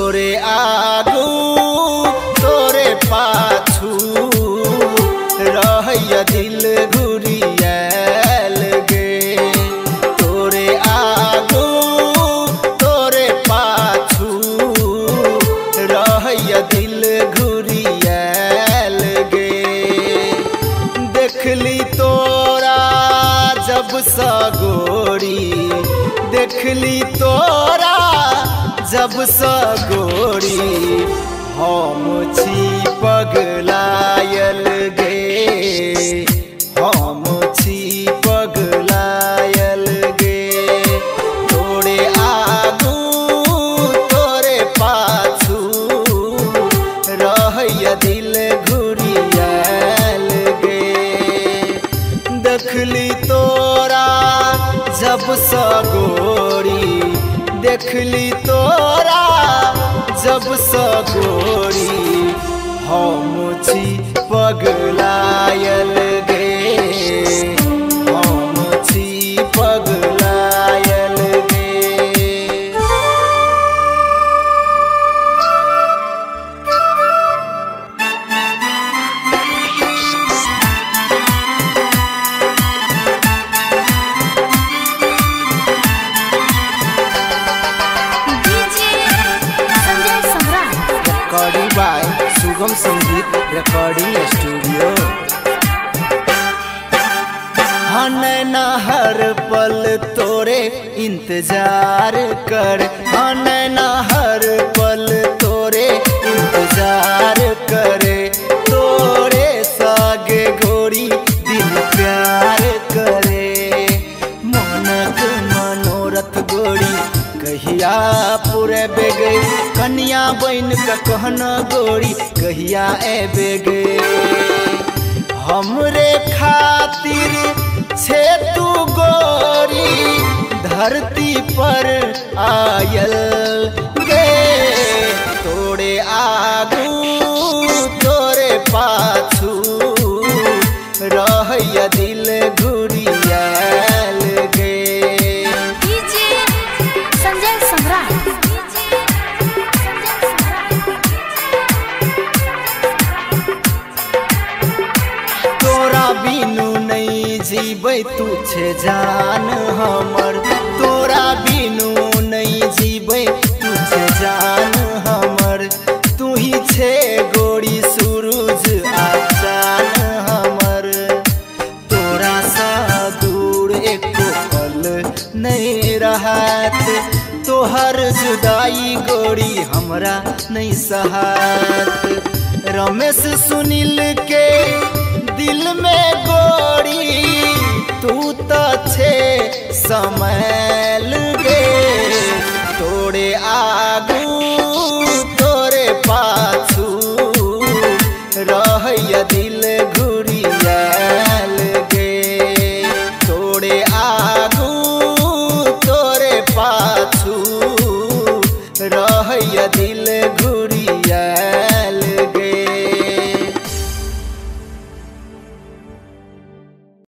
तोरे आगू तोरे पाछू रहैया दिल घुरियाल गे। तोरे आगू तोरे पाछू रहैया दिल घुरियाल गे। देखली तोरा जब सगोरी, देखली तोरा जब सगोरी, हम छी पगलायल गे, हम छी पगलायल गे। तोरे आगू तोरे पाछू रहैया दिल घुरियाल गे। देखली तोरा जब सगोरी, देखली तोरा जब सगोरी, हम छी पगलायल गे, हम छी पगलायल गे। सुगम संगीत रिकॉर्डिंग स्टूडियो। हनैना हर पल तोरे इंतजार कर, हनैना हर पल तोरे इंतजार करे। तोरे सागे गोरी दिल प्यार करे, मनक मनोरथ गोरी कहिया पूरे बेगे। कन्या बन का कहना गोरी कहिया एबे गे। हमरे खातिर छे तू गोरी धरती पर आयल गे। तोरे आगू तोरे पाछू रहैया दिल घुरियाल गे। बिनु नहीं जीबै तू छे जान हमर, तोरा बिनु नहीं जीबै तू छे जान हमर। तू ही छे गोरी सूरज आचान हमर, तोरा सा दूर एको पल नहीं रहत। तोहर जुदाई गोरी हमरा नहीं सहत। रमेश सुनील के दिल में गोरी तू तो छे समैल गे। तोरे आगू तोरे पाछू रहैया दिल घुरियाल गे। तोरे आगू तोरे पाछू रहैया दिल घुरियाल।